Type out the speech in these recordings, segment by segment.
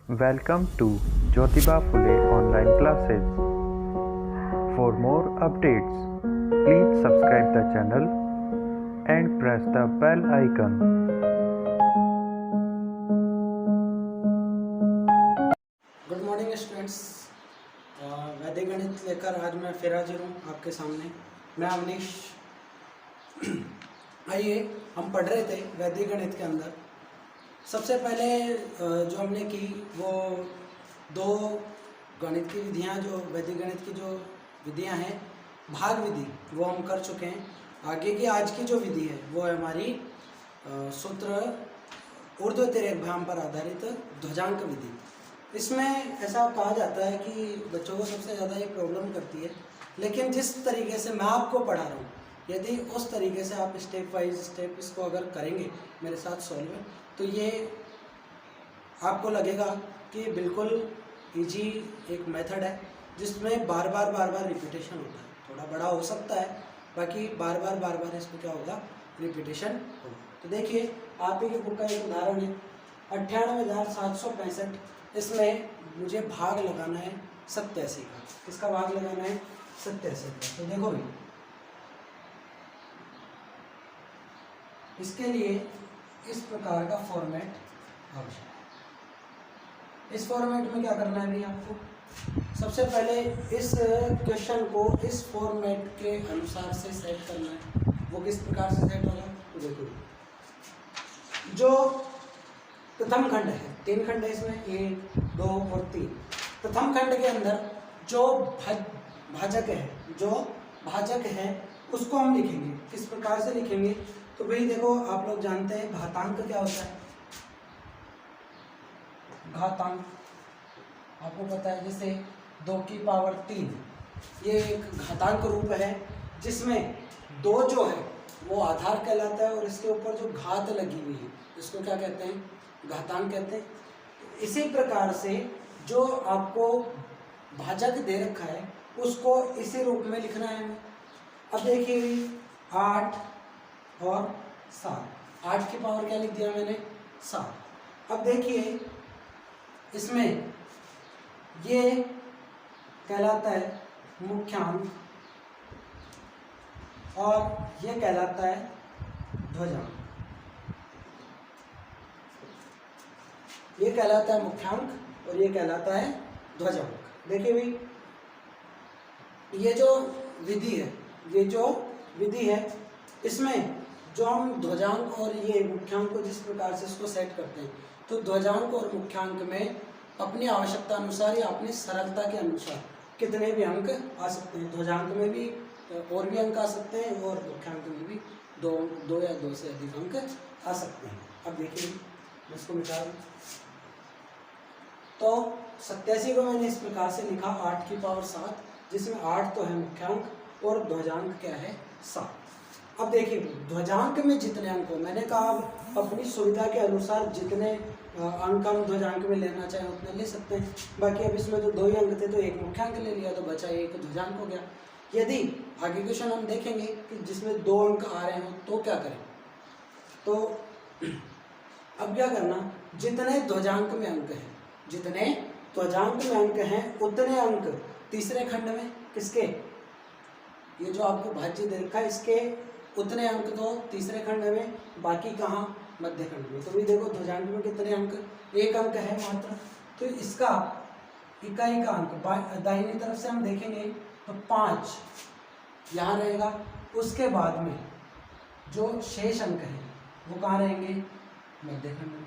Welcome to Jyotiba Phule online classes. For more updates, please subscribe the channel and press the bell icon. Good morning students. वैदिक गणित लेकर आज मैं फिर हाजिर हूँ आपके सामने। मैं अवनीश। आइए, हम पढ़ रहे थे वैदिक गणित के अंदर। सबसे पहले जो हमने की वो दो गणित की विधियाँ, जो वैदिक गणित की जो विधियाँ हैं, भाग विधि, वो हम कर चुके हैं। आगे की आज की जो विधि है वो है हमारी सूत्र ऊर्ध्वतिर्यकभाम पर आधारित ध्वजांक विधि। इसमें ऐसा कहा जाता है कि बच्चों को सबसे ज़्यादा ये प्रॉब्लम करती है, लेकिन जिस तरीके से मैं आपको पढ़ा रहा हूँ, यदि उस तरीके से आप स्टेप बाई स्टेप इसको अगर करेंगे मेरे साथ सॉल्व, तो ये आपको लगेगा कि बिल्कुल इजी एक मेथड है जिसमें बार बार रिपीटेशन होता है। थोड़ा बड़ा हो सकता है, बाकी बार बार इसमें क्या होगा, रिपीटेशन होगा। तो देखिए, आप ही की बुक का एक उदाहरण है 98,765। इसमें मुझे भाग लगाना है 87 का। इसका भाग लगाना है 87 का। तो देखो भाई, इसके लिए इस प्रकार का फॉर्मेट आवश्यक है। इस फॉर्मेट में क्या करना है भाई आपको, सबसे पहले इस क्वेश्चन को इस फॉर्मेट के अनुसार से सेट करना है। वो किस प्रकार से सेट होगा, तो देखो, जो प्रथम खंड है, 3 खंड है इसमें, 1, 2 और 3। प्रथम खंड के अंदर जो भाजक है उसको हम लिखेंगे। किस प्रकार से लिखेंगे, तो भाई देखो, आप लोग जानते हैं घातांक क्या होता है। घातांक आपको पता है, जैसे 2 की पावर 3, ये एक घातांक रूप है जिसमें 2 जो है वो आधार कहलाता है और इसके ऊपर जो घात लगी हुई है इसको क्या कहते हैं, घातांक कहते हैं। इसी प्रकार से जो आपको भाजक दे रखा है उसको इसी रूप में लिखना है हमें। अब देखिए 8 और 7, 8 की पावर क्या लिख दिया मैंने, 7। अब देखिए, इसमें ये कहलाता है मुख्यांक और ये कहलाता है ध्वजांक। ये कहलाता है मुख्यांक और ये कहलाता है ध्वजांक। देखिए भाई, ये जो विधि है, इसमें जो हम ध्वजांक और ये मुख्यांक को जिस प्रकार से इसको सेट करते हैं, तो ध्वजांक और मुख्यांक में अपनी आवश्यकता अनुसार या अपनी सरलता के अनुसार कितने भी अंक आ सकते हैं। ध्वजांक में भी और भी अंक आ सकते हैं और मुख्यांक में भी दो या 2 से अधिक अंक आ सकते हैं। अब देखिए, मैं इसको मिटा दूं, तो 87 को मैंने इस प्रकार से लिखा 8 की पावर 7, जिसमें 8 तो है मुख्यांक और ध्वजांक क्या है, 7। अब देखिए, ध्वजांक में जितने अंक हो, मैंने कहा अपनी सुविधा के अनुसार जितने अंक हम ध्वजांक में लेना चाहें उतने ले सकते हैं। बाकी अब इसमें तो 2 ही अंक थे तो एक मुख्यांक ले लिया, तो बचा एक ध्वजांक हो गया। यदि आगे क्वेश्चन हम देखेंगे कि जिसमें 2 अंक आ रहे हो तो क्या करें, तो अब क्या करना, जितने ध्वजांक में अंक हैं उतने अंक तीसरे खंड में, किसके, ये जो आपको भाज्य दे रखा है इसके उतने अंक तो तीसरे खंड में, बाकी कहाँ, मध्य खंड में। तो भी देखो, ध्वजांक में कितने अंक, 1 अंक है मात्र, तो इसका इकाई का अंक दाहिनी तरफ से हम देखेंगे तो 5 यहाँ रहेगा। उसके बाद में जो शेष अंक है वो कहाँ रहेंगे, मध्य खंड में।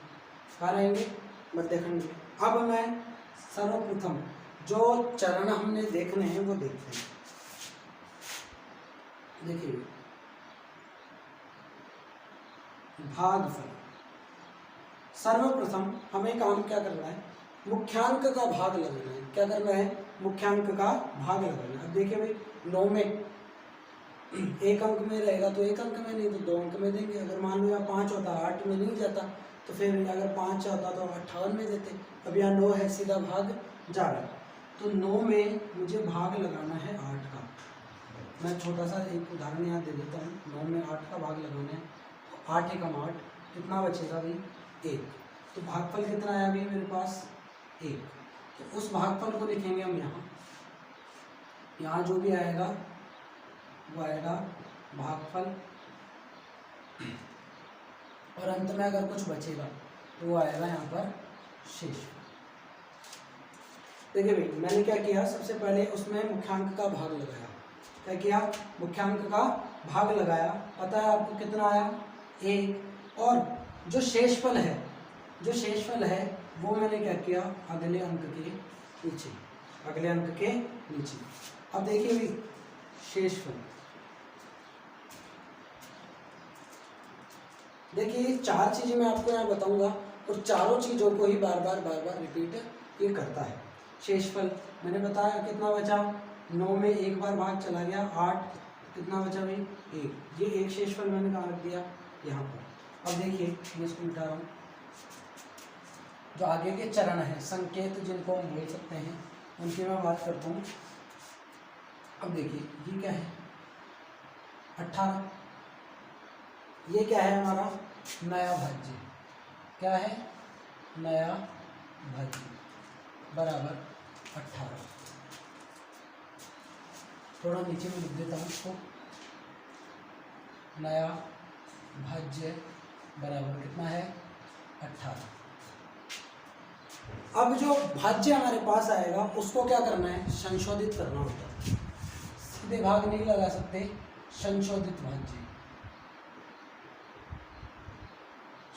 कहाँ रहेंगे, मध्य खंड में। अब मैं सर्वप्रथम जो चरण हमने देखने हैं वो देखते हैं। देखिए, भागफल। सर्वप्रथम हमें काम क्या करना है, मुख्यांक का भाग लगाना है। क्या करना है, मुख्यांक का भाग लगाना है। अब देखिए भाई, 9 में 1 अंक में रहेगा तो 1 अंक में, नहीं तो 2 अंक में देंगे। अगर मान लो 5 होता, 8 में नहीं जाता, तो फिर अगर 5 होता तो 58 में देते। अब यहाँ 9 है, सीधा भाग जा रहा है, तो 9 में मुझे भाग लगाना है 8 का। मैं छोटा सा एक उदाहरण यहाँ दे देता हूँ। 9 में 8 का भाग लगाना है, 8 एकम 8, कितना बचेगा भाई, 1। तो भागफल कितना आया भाई मेरे पास, 1। तो उस भागफल को लिखेंगे हम यहाँ जो भी आएगा वो आएगा भागफल, और अंत में अगर कुछ बचेगा तो वो आएगा यहाँ पर शेषफल। देखिए भाई, मैंने क्या किया, सबसे पहले उसमें मुख्यांक का भाग लगाया। क्या किया? मुख्यांक का भाग लगाया। पता है आपको कितना आया? 1। और जो शेषफल है वो मैंने क्या किया, अगले अंक के नीचे। अब देखिए भाई, शेषफल, देखिए 4 चीजें मैं आपको यहाँ बताऊंगा और चारों चीजों को ही बार बार रिपीट ये करता है। शेषफल मैंने बताया कितना बचा, 9 में 1 बार भाग चला गया, 8, कितना बचा भाई? 1। ये एक शेषफल मैंने कहा रख दिया यहाँ पर। अब देखिए, मैं इसको मिटा रहा हूँ। जो आगे के चरण है, संकेत जिनको हम बोल सकते हैं, उनकी मैं बात करता हूँ। अब देखिए, ये क्या है? 18। ये क्या है हमारा? नया भाज्य। क्या है? नया भाज्य बराबर 18। थोड़ा नीचे में लिख देता हूँ इसको। नया भाज्य बराबर कितना है? 18। अब जो भाज्य हमारे पास आएगा उसको क्या करना है? संशोधित करना होता है। सीधे भाग नहीं लगा सकते, संशोधित भाज्य।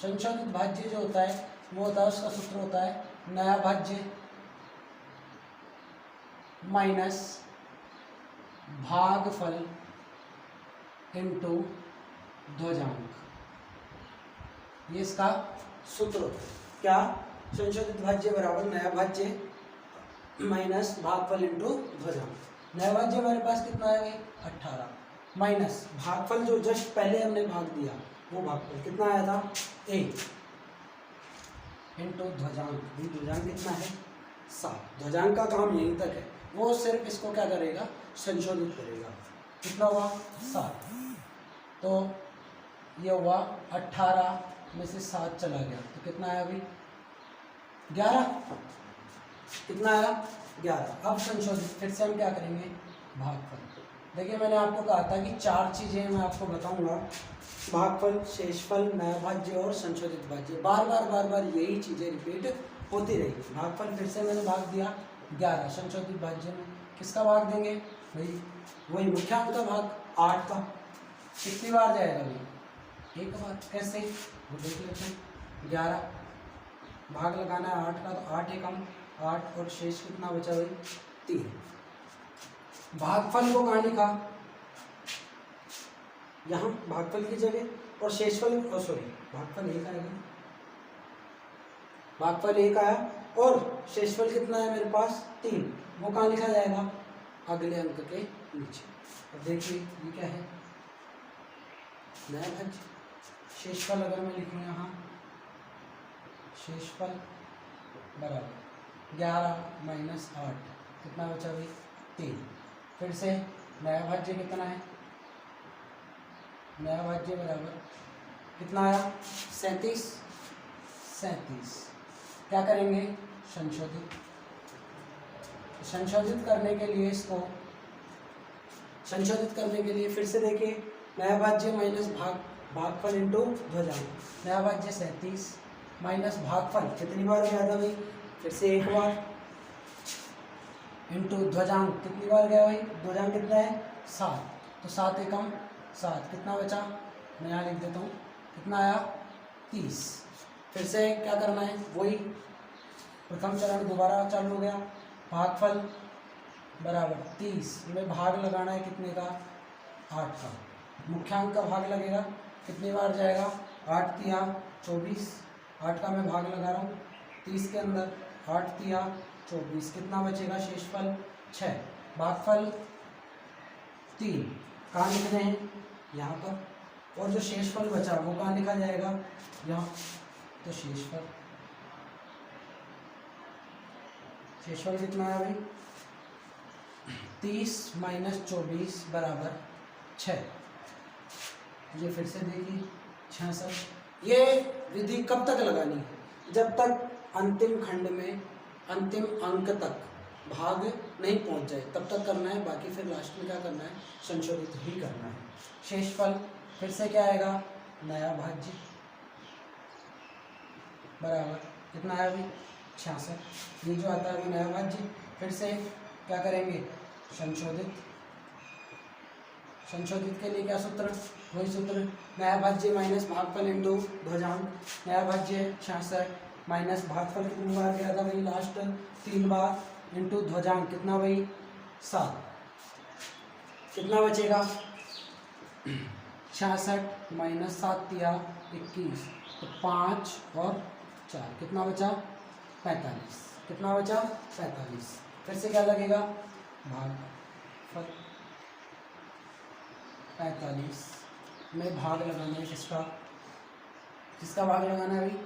संशोधित भाज्य जो होता है वो होता है, उसका सूत्र होता है नया भाज्य माइनस भागफल इंटू ध्वजांक। ये इसका सूत्र होता है। क्या? संशोधित भाज्य बराबर नया भाज्य माइनस भागफल इंटू ध्वजांक। नया भाज्य हमारे पास कितना है भाई? 18 माइनस भागफल जो जस्ट पहले हमने भाग दिया वो भागफल कितना आया था? 1 इंटू ध्वजांक। ध्वजांक कितना है? 7। ध्वजांक का काम यहीं तक है, वो सिर्फ इसको क्या करेगा? संशोधित करेगा। कितना हुआ? 7। तो ये हुआ 18 में से 7 चला गया तो कितना आया अभी? 11। कितना आया? 11। अब संशोधित, फिर से हम क्या करेंगे? भागफल। देखिए, मैंने आपको कहा था कि 4 चीज़ें मैं आपको बताऊंगा, भागफल, शेषफल, नया भाज्य और संशोधित भाज्य। बार बार यही चीज़ें रिपीट होती रहेगी। भागफल फिर से मैंने भाग दिया 11। संशोधित भाज्य में किसका भाग देंगे भाई? वही मुख्यांक का भाग 8 का। कितनी बार जाएगा भाई? 1 बार। कैसे? वो देख लेते हैं। 11 भाग लगाना है 8 का, तो 8 एकम 8, और शेष कितना बचा भाई? 3। भागफल को कहाँ लिखा? यहाँ भागफल की जगह, और शेषफल, भागफल 1 आएगा। भागफल 1 आया और शेषफल कितना है मेरे पास? 3। वो कहाँ लिखा जाएगा? अगले अंक के नीचे। अब देखिए, ये क्या है? नया भाज्य। शेषफल अगर मैं लिखूँ यहाँ, शेषफल बराबर 11 माइनस 8, कितना बचा भाई? 3। फिर से नया भाज्य कितना है? नया भाज्य बराबर कितना आया? 37। क्या करेंगे? संशोधित। संशोधित करने के लिए इसको, संशोधित करने के लिए फिर से देखिए, नया भाज्य माइनस भागफल इंटू ध्वजांक। नया भाज्य 37 माइनस भागफल कितनी बार गया था भाई? फिर से 1 बार, इंटू ध्वजांक कितनी बार गया भाई? ध्वजांक कितना है? 7। तो 7 एकम 7, कितना बचा? मैं यहाँ लिख देता हूँ, कितना आया? 30। फिर से क्या करना है? वही प्रथम चरण दोबारा चालू हो गया। भागफल बराबर 30 में भाग लगाना है कितने का? 8 का। मुख्यांक का भाग लगेगा, कितनी बार जाएगा? 8 तिया 24, 8 का मैं भाग लगा रहा हूँ 30 के अंदर, 8 तिया 24, कितना बचेगा? शेषफल 6। भागफल 3 कहाँ लिखने हैं? यहाँ पर। और जो शेषफल बचा वो कहाँ लिखा जाएगा? यहाँ। तो शेषफल कितना है भाई? 30 माइनस 24 बराबर 6। ये फिर से देखिए 66। ये विधि कब तक लगानी है? जब तक अंतिम खंड में अंतिम अंक तक भाग नहीं पहुंच जाए तब तक करना है, बाकी फिर लास्ट में क्या करना है, संशोधित ही करना है। शेषफल फिर से क्या आएगा, नया भाज्य बराबर कितना है अभी 66, ये जो आता है अभी नया भाज्य। फिर से क्या करेंगे, संशोधित। संशोधित के लिए क्या सूत्र, वही सूत्र, नया भाज्य माइनस भागफल इंटू ध्वजांक। नया भाज्य 66 माइनस भागफल कितनी बार गया था भाई, लास्ट 3 बार, इंटू ध्वजांक कितना भाई 7, कितना बचेगा 66 माइनस 7 दिया 21, तो 5 और 4 कितना बचा 45, कितना बचा 45। फिर से क्या लगेगा, भाग 45 में भाग लगाना है, किसका, किसका भाग लगाना है भाई,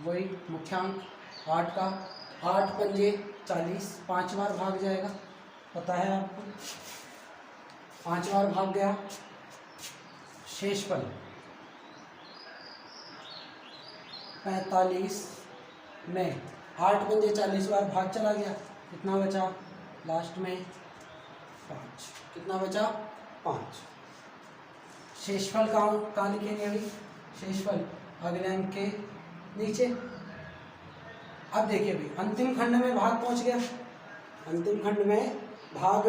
वही मुख्यांक 8 का। 8 पंजे 40, 5 बार भाग जाएगा, पता है आपको, 5 बार भाग गया। शेषफल 45 में 8 पंजे 40 बार भाग चला गया, कितना बचा लास्ट में 5, कितना बचा 5। शेषफल कहाँ लिखेंगे अभी, शेषफल अगले अंक के नीचे। अब देखिए भाई अंतिम खंड में भाग पहुंच गया, अंतिम खंड में भाग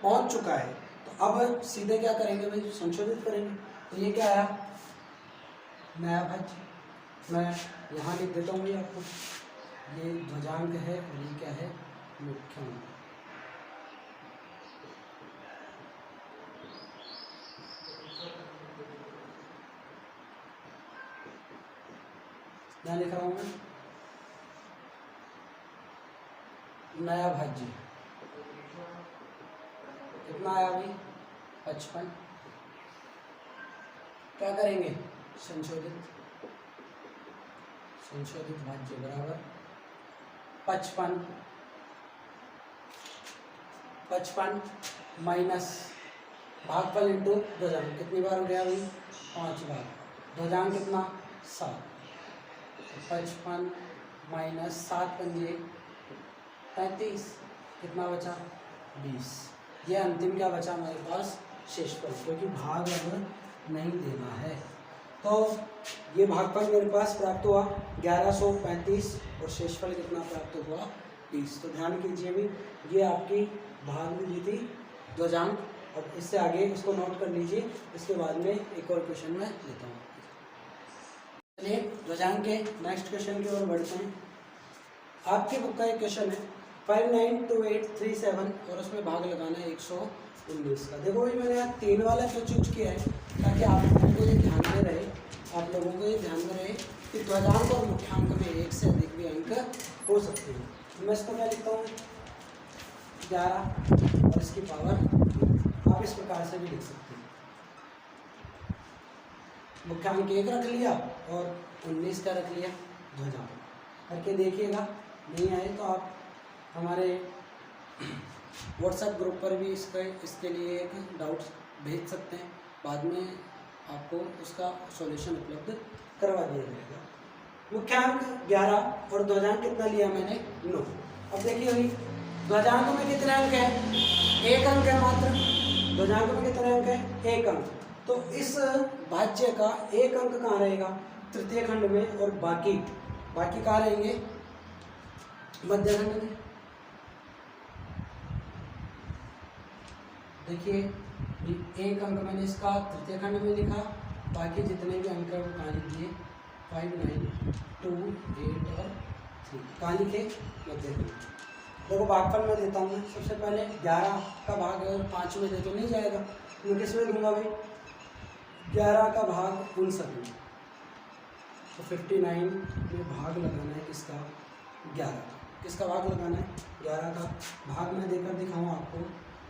पहुंच चुका है, तो अब सीधे क्या करेंगे भाई, संशोधित करेंगे। तो ये क्या आया, नया भाज्य। मैं यहाँ लिख देता हूँ आपको, ये ध्वजांक है और ये क्या है, मुख्यांक। यहाँ लिख रहा हूँ मैं, नया भाज्य कितना आया अभी 55, क्या करेंगे, संशोधित। संशोधित भाज्य बराबर 55 माइनस भागफल इंटू ध्वजांक, कितनी बार हो गया अभी 5 बार, ध्वजांक कितना 7, 55 माइनस 7 पंजे 35, कितना बचा 20। ये अंतिम क्या बचा हमारे पास, शेषफल, क्योंकि भाग अब नहीं देना है। तो ये भागफल मेरे पास प्राप्त हुआ 1135 और शेषफल कितना प्राप्त हुआ 20। तो ध्यान कीजिए भी, ये आपकी भाग विधि थी ध्वजांक। अब इससे आगे इसको नोट कर लीजिए, इसके बाद में एक और क्वेश्चन में लेता हूँ। चलिए ध्वजांक के नेक्स्ट क्वेश्चन की ओर बढ़ते हैं। आपकी बुक का एक क्वेश्चन है 592837 और उसमें भाग लगाना है 119 का। देखो भाई मैंने यहाँ 3 वाला क्यों चूज किया है, ताकि आप लोगों को ये ध्यान में रहे, आप लोगों को ये ध्यान में रहे कि ध्वजांक और मुख्यांक में एक से अधिक भी अंक हो सकते हैं। तो मैं इसको क्या लिखता हूँ 11 और इसकी पावर आप इस प्रकार से भी लिख सकते हैं। मुख्यांक 1 रख लिया और 19 का रख लिया ध्वजांक, करके देखिएगा। नहीं आए तो आप हमारे व्हाट्सएप ग्रुप पर भी इसके लिए एक डाउट भेज सकते हैं, बाद में आपको उसका सॉल्यूशन उपलब्ध करवा दिया जाएगा। मुख्यांक 11 और ध्वजांक कितना लिया मैंने 9। अब देखिए भाई ध्वजांक में कितने अंक है, 1 अंक है मात्र। ध्वजांक में कितने अंक है, 1 अंक। तो इस भाज्य का 1 अंक कहाँ रहेगा, तृतीय खंड में, और बाकी कहाँ रहेंगे, मध्य खंड में। देखिए 1 अंक मैंने इसका तृतीय खंड में लिखा, बाकी जितने भी अंक है वो कहाँ लिख दिए, 5, 9, 2, 8 और 3 कहाँ लिखे, मध्य खंड। देखो भागफल में देता हूँ मैं। सबसे पहले 11 का भाग अगर 5 में दे तो नहीं जाएगा, मैं किस में दूंगा भाई, 11 का भाग 59 में, तो 59 में भाग लगाना है किसका, 11 का। किसका भाग लगाना है, 11 का। भाग में देकर दिखाऊँ आपको,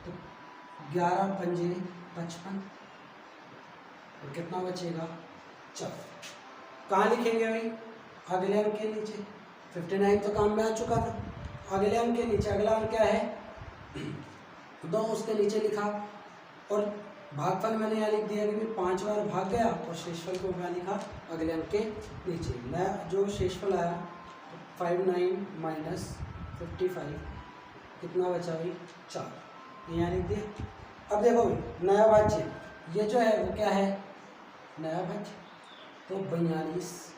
तो 11 पंजे 55 और कितना बचेगा 4। कहाँ लिखेंगे भाई, अगले अंक के नीचे। 59 तो काम में आ चुका था, अगले अंक के नीचे। अगला अंक क्या है 2, उसके नीचे लिखा, और भागफल मैंने यहाँ लिख दिया कि 5 बार भाग गया, और शेषफल को क्या लिखा अगले अंक के नीचे। नया जो शेषफल आया 59 माइनस 55 कितना बचा भाई 4, यहाँ लिख दिया। अब देखो भाई नया भाज्य ये जो है वो क्या है नया भाज्य, तो 42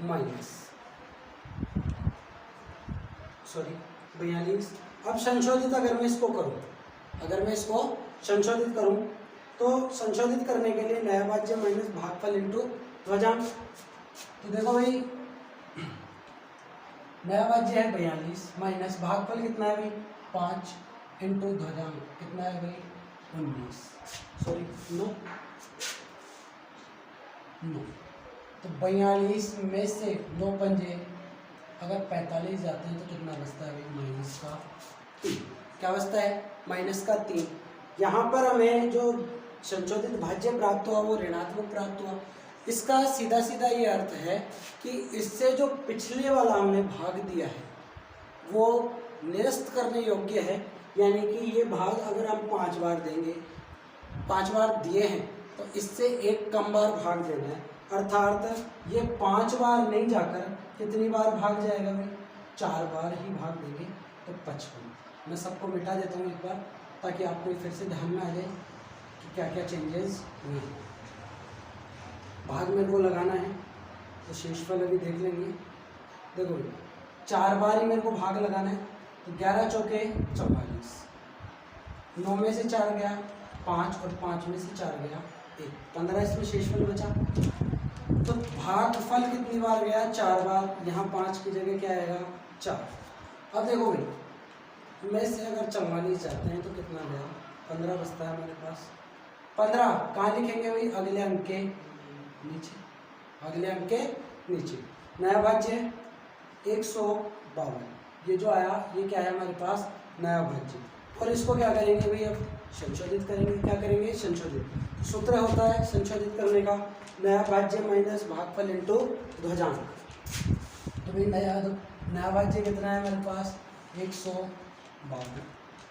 माइनस 42। अब संशोधित अगर मैं इसको करूँ, अगर मैं इसको संशोधित करूँ तो संशोधित करने के लिए नया भाज्य माइनस भागफल इंटू ध्वजांक। तो देखो भाई नया भाज्य है 42 माइनस भागफल कितना है भाई 5 इंटू ध्वजांक कितना है भाई 9। तो 42 में से 9 पंजे अगर 45 जाते हैं तो कितना बचता है भाई माइनस का 3। क्या बचता है माइनस का 3। यहाँ पर हमें जो संशोधित भाज्य प्राप्त हुआ वो ऋणात्मक प्राप्त हुआ। इसका सीधा सीधा ये अर्थ है कि इससे जो पिछले वाला हमने भाग दिया है वो निरस्त करने योग्य है, यानी कि ये भाग अगर हम 5 बार देंगे, 5 बार दिए हैं तो इससे एक कम बार भाग देना है, अर्थात ये 5 बार नहीं जाकर कितनी बार भाग जाएगा भाई 4 बार ही भाग देंगे तो 55। मैं सबको मिटा देता हूँ एक बार ताकि आपको फिर से ध्यान में आ जाए कि क्या क्या चेंजेस हुए हैं। भाग मेरे को लगाना है तो शेषफल अभी देख लेंगे। देखो 4 बार ही मेरे को भाग लगाना है, तो 11 चौके 44, 9 में से 4 गया 5 और 5 में से 4 गया 1, 15 इसमें शेषफल बचा। तो भागफल कितनी बार गया 4 बार, यहाँ 5 की जगह क्या आएगा 4। अब देखो भाई में से अगर 44 जाते हैं तो कितना गया 15 बचता है हमारे पास। 15 कहाँ लिखेंगे भाई अगले अंक के नीचे, अगले अंक के नीचे। नया भाज्य 152, ये जो आया ये क्या है हमारे पास नया भाज्य। और इसको क्या करेंगे भाई अब संशोधित करेंगे। क्या करेंगे संशोधित। सूत्र होता है संशोधित करने का नया भाज्य माइनस भागफल इंटू ध्वजांक। तो भाई नया भाज्य कितना है हमारे पास 152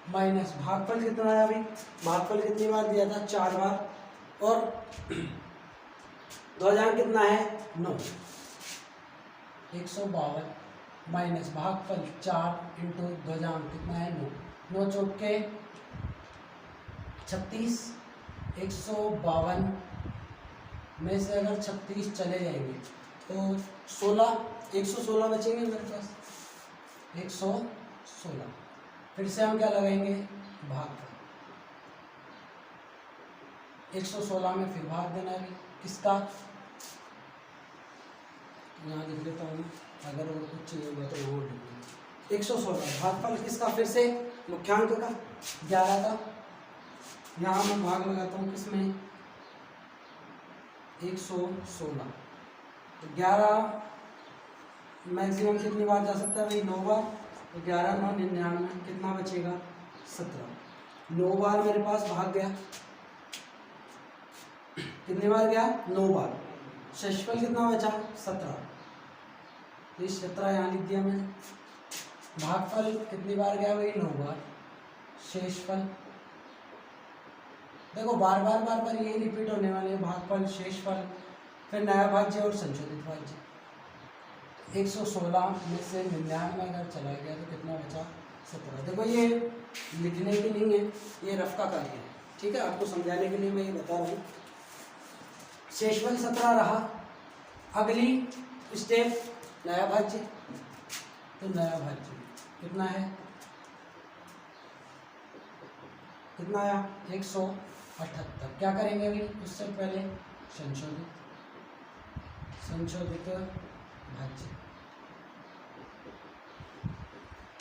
माइनस भागफल कितना है अभी, भागफल कितनी बार दिया था 4 बार, और ध्वजांक कितना है 9। 152 माइनस भागफल 4 इंटू ध्वजांक कितना है 9। 9 चौके 36, 152 में से अगर 36 चले जाएंगे तो 16, 116 बचेंगे मेरे पास 116। फिर से हम क्या लगाएंगे भाग, 116 में फिर भाग देना है किसका, यहाँ लिख लेता हूँ, अगर और कुछ चाहिए होगा तो वो लिख देंगे। 116 भागफल किसका, फिर से मुख्यांक का 11 का, यहाँ मैं भाग लगाता हूँ किसमें 116। तो 11 मैक्सिमम कितनी बार जा सकता है भाई 9 बार, तो 11 9 99 कितना बचेगा 17। 9 बार मेरे पास भाग गया, कितनी बार गया 9 बार। शेषफल कितना बचा 17, तो 17 यहाँ लिख दिया मैंने। भागफल कितनी बार गया भाई 9 बार। शेषफल देखो बार बार यही रिपीट होने वाले हैं, भागफल शेषफल फिर नया भाज्य और संशोधित भाज्य। 116 में से 99 अगर चला गया तो कितना बचा 17। देखो ये लिखने की नहीं है, ये रफ का कार्य है, ठीक है, आपको समझाने के लिए मैं ये बता रहा हूँ। शेषफल 17 रहा। अगली स्टेप नया भाज्य, तो नया भाज्य कितना है, कितना आया 178। क्या करेंगे अभी उससे पहले संशोधित भाज्य,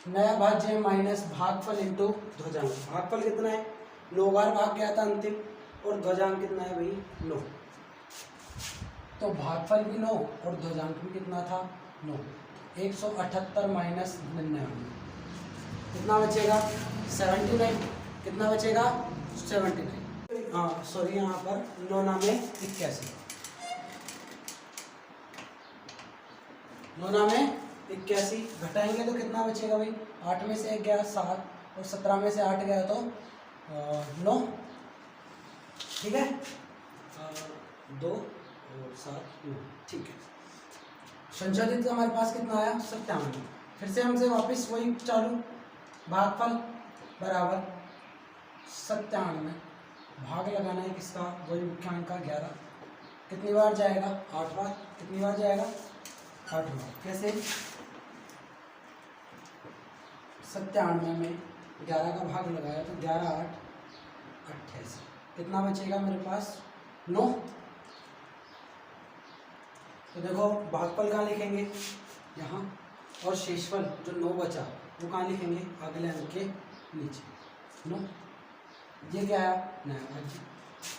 नया भाज्य माइनस भागफल इंटू ध्वजांक। भागफल कितना है 9 बार भाग गया था अंतिम, और ध्वजांक कितना है भाई 9। तो भागफल भी 9 और ध्वजांक भी कितना था 9। 178 माइनस 99 कितना बचेगा 79। कितना बचेगा 79। हाँ सॉरी, यहाँ पर 9 नामे 81, 9 नामे 81 घटाएंगे तो कितना बचेगा भाई 8 में से 1 गया 7, और 17 में से 8 गया तो 9, ठीक है 2 और 7 9, ठीक है। संशोधित हमारे पास कितना आया 97। फिर से हमसे वापस वही चालू, भागफल बराबर 97, भाग लगाना है किसका, वही मुख्यांक का 11, कितनी बार जाएगा 8 बार, कितनी बार जाएगा 8 बार। कैसे 97 में 11 का भाग लगाया तो 11 8 28, कितना बचेगा मेरे पास 9। तो देखो भागफल कहाँ लिखेंगे यहाँ, और शेषफल जो 9 बचा वो कहाँ लिखेंगे, अगले अंक के नीचे 9। ये क्या आया नया भाज्य,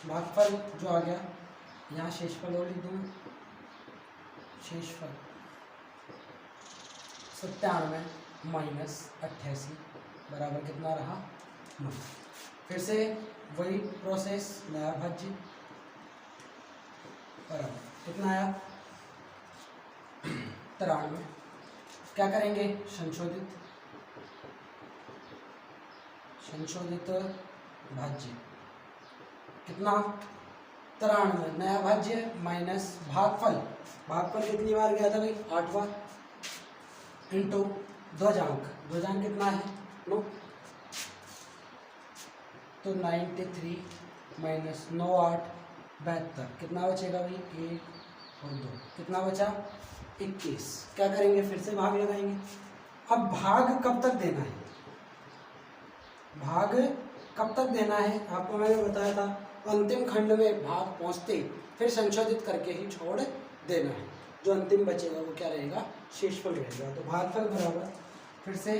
भागफल जो आ गया यहाँ शेषफल और लिख दूँ, शेषफल 97 माइनस 88 बराबर कितना रहा 9। फिर से वही प्रोसेस, नया भाज्य बराबर कितना आया 93। क्या करेंगे, संशोधित भाज्य कितना 93, नया भाज्य माइनस भागफल, भागफल कितनी बार गया था भाई 8 बार, इंटू ध्वजांक, ध्वजांक कितना है 9, तो 93 माइनस 9 8 72, कितना बचेगा भाई 1 और 2, कितना बचा 21। क्या करेंगे, फिर से भाग लगाएंगे। अब भाग कब तक देना है, भाग कब तक देना है आपको मैंने बताया था, अंतिम खंड में भाग पहुंचते फिर संशोधित करके ही छोड़ देना है, जो अंतिम बचेगा वो क्या रहेगा शेषफल रहेगा। तो भागफल बराबर फिर से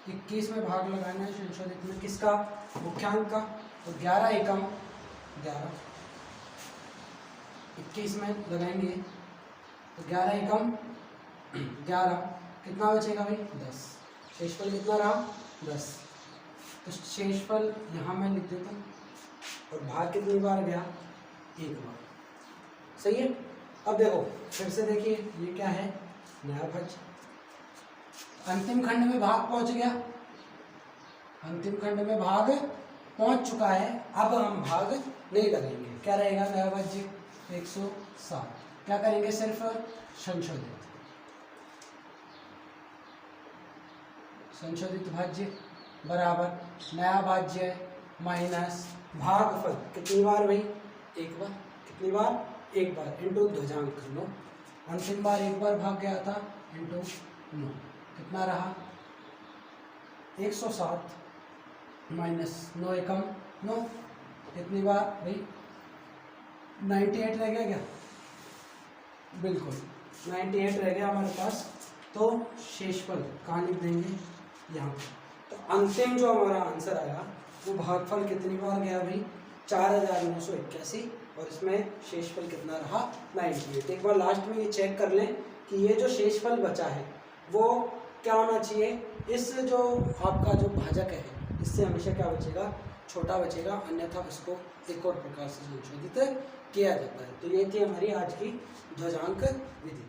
21 में भाग लगाना है संशोधित में किसका, मुख्यांक का, तो 11 एकम 11, 21 में लगाएंगे तो 11 एकम 11, कितना बचेगा भाई 10, शेषफल कितना रहा 10। तो शेषफल यहाँ मैं लिख देता हूँ, और भाग कितनी बार गया 1 बार, सही है। अब देखो फिर से देखिए ये क्या है नया भाज्य, अंतिम खंड में भाग पहुंच गया, अंतिम खंड में भाग पहुंच चुका है, अब हम भाग नहीं लगाएंगे, क्या रहेगा नया भाज्य 107। क्या करेंगे, सिर्फ संशोधित भाज्य बराबर नया भाज्य माइनस भागफल, कितनी बार भाई 1 बार, कितनी बार 1 बार, इंटू ध्वजांक 9, अंतिम बार 1 बार भाग गया था इंटू 9, कितना रहा 107 माइनस 9 एकम 9, कितनी बार भाई 98 रह गया क्या, बिल्कुल 98 रह गया हमारे पास। तो शेषफल कहाँ लिख देंगे यहाँ, तो अंतिम जो हमारा आंसर आया वो भागफल कितनी बार गया भाई 4981, और इसमें शेषफल कितना रहा 98। एक बार लास्ट में ये चेक कर लें कि ये जो शेषफल बचा है वो क्या होना चाहिए, इस जो आपका जो भाजक है इससे हमेशा क्या बचेगा छोटा बचेगा, अन्यथा इसको एक और प्रकार से संशोधित किया जाता है। तो ये थी हमारी आज की ध्वजांक विधि।